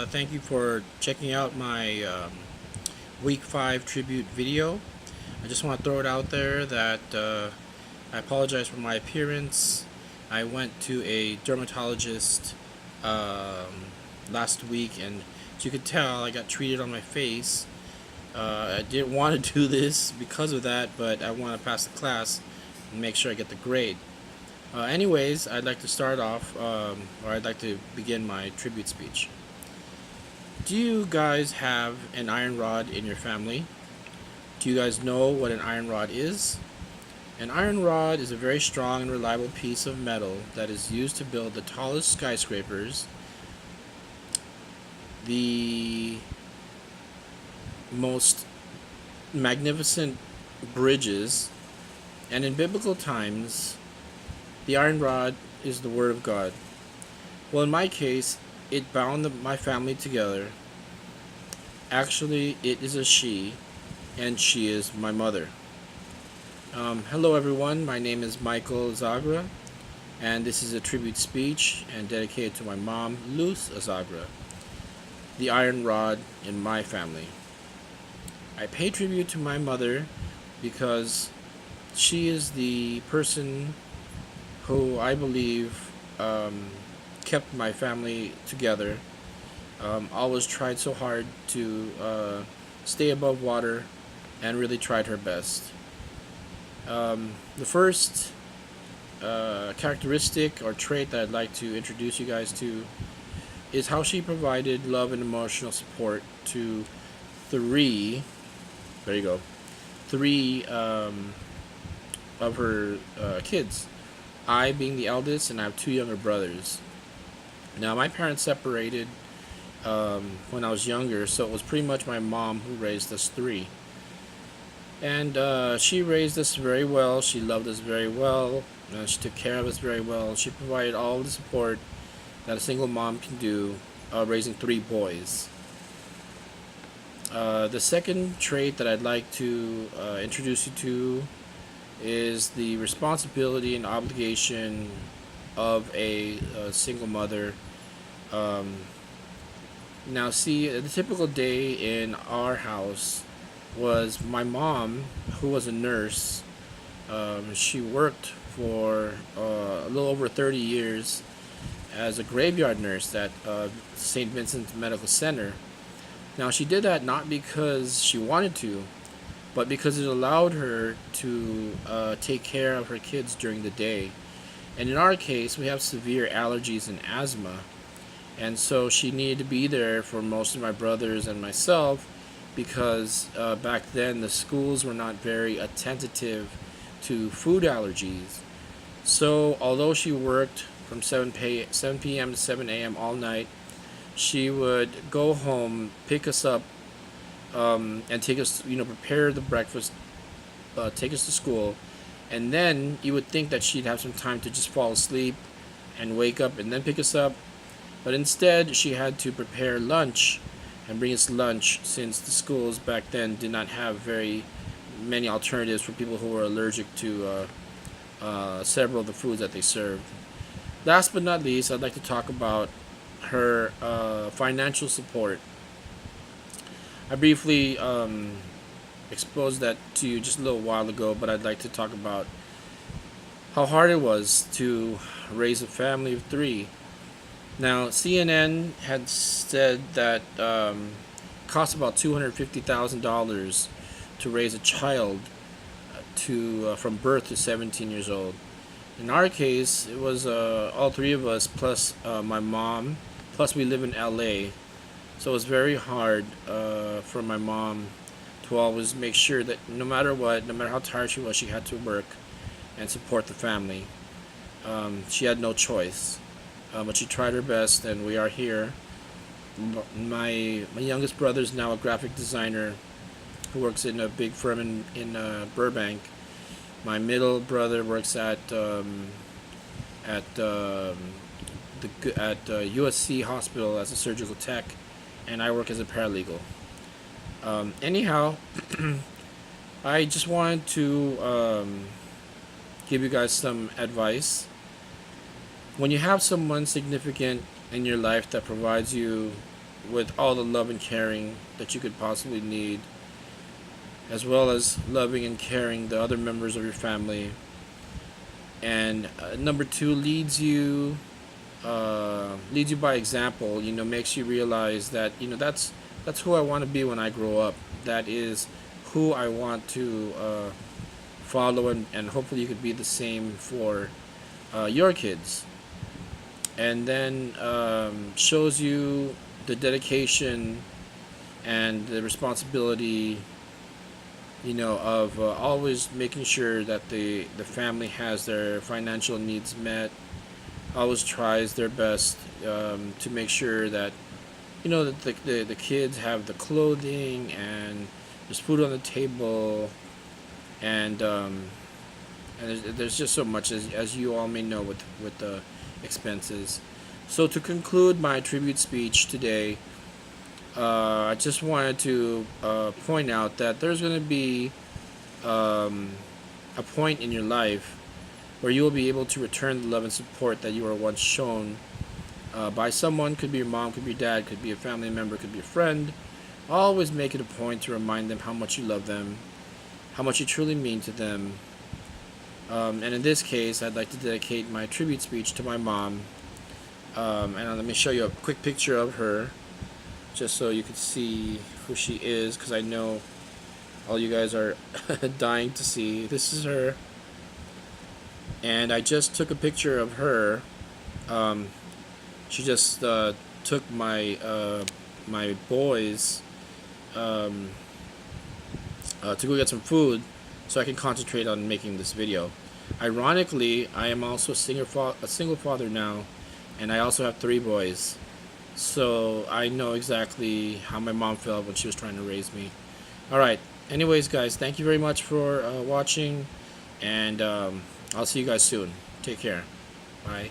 Thank you for checking out my week 5 tribute video. I just want to throw it out there that I apologize for my appearance. I went to a dermatologist last week, and as you could tell, I got treated on my face. I didn't want to do this because of that, but I want to pass the class and make sure I get the grade. Anyways, I'd like to start off, or I'd like to begin my tribute speech. Do you guys have an iron rod in your family? Do you guys know what an iron rod is? An iron rod is a very strong and reliable piece of metal that is used to build the tallest skyscrapers, the most magnificent bridges, and in biblical times, the iron rod is the Word of God. Well, in my case, it bound my family together. Actually, it is a she, and she is my mother. Hello, everyone. My name is Michael Azagra, and this is a tribute speech and dedicated to my mom, Luz Azagra, the iron rod in my family. I pay tribute to my mother because she is the person who I believe kept my family together. Always tried so hard to stay above water and really tried her best. The first characteristic or trait that I'd like to introduce you guys to is how she provided love and emotional support to three, there you go, three of her kids. I being the eldest, and I have 2 younger brothers. Now, my parents separated when I was younger, so it was pretty much my mom who raised us 3. And she raised us very well. She loved us very well. She took care of us very well. She provided all the support that a single mom can do, raising 3 boys. The second trait that I'd like to introduce you to is the responsibility and obligation of a single mother. Now, see, the typical day in our house was my mom, who was a nurse. She worked for a little over 30 years as a graveyard nurse at St. Vincent's Medical Center. Now, she did that not because she wanted to, but because it allowed her to take care of her kids during the day. And in our case, we have severe allergies and asthma, and so she needed to be there for most of my brothers and myself because back then the schools were not very attentive to food allergies. So although she worked from 7 p.m. to 7 a.m. all night, she would go home, pick us up, and take us, prepare the breakfast, take us to school, and then you would think that she'd have some time to just fall asleep and wake up and then pick us up, but instead she had to prepare lunch and bring us lunch, since the schools back then did not have very many alternatives for people who were allergic to several of the foods that they served. Last but not least, I'd like to talk about her financial support. I briefly exposed that to you just a little while ago, but I'd like to talk about how hard it was to raise a family of 3. Now, CNN had said that it cost about $250,000 to raise a child from birth to 17 years old. In our case, it was all 3 of us plus my mom, plus we live in LA. So it was very hard for my mom to always make sure that no matter what, no matter how tired she was, she had to work and support the family. She had no choice, but she tried her best, and we are here. My youngest brother is now a graphic designer who works in a big firm in Burbank. My middle brother works at USC Hospital as a surgical tech, and I work as a paralegal. Anyhow, I just wanted to give you guys some advice. When you have someone significant in your life that provides you with all the love and caring that you could possibly need, as well as loving and caring the other members of your family. And number two, leads you by example. Makes you realize that that's who I want to be when I grow up. That is who I want to follow, and hopefully you could be the same for your kids. And then shows you the dedication and the responsibility, of always making sure that the family has their financial needs met. Always tries their best to make sure that that the kids have the clothing, and there's food on the table, and there's just so much, as you all may know, with the expenses. So to conclude my tribute speech today, I just wanted to point out that there's going to be um, a point in your life where you will be able to return the love and support that you were once shown by someone. Could be your mom, could be your dad, could be a family member, could be a friend. Always make it a point to remind them how much you love them, how much you truly mean to them. And in this case, I'd like to dedicate my tribute speech to my mom. And let me show you a quick picture of her, just so you can see who she is, because I know all you guys are dying to see. This is her, and I just took a picture of her. Um, she just took my boys um, to go get some food, so I can concentrate on making this video. Ironically, I am also a single father now, and I also have 3 boys. So I know exactly how my mom felt when she was trying to raise me. Alright, anyways guys, thank you very much for watching, and I'll see you guys soon. Take care. Bye.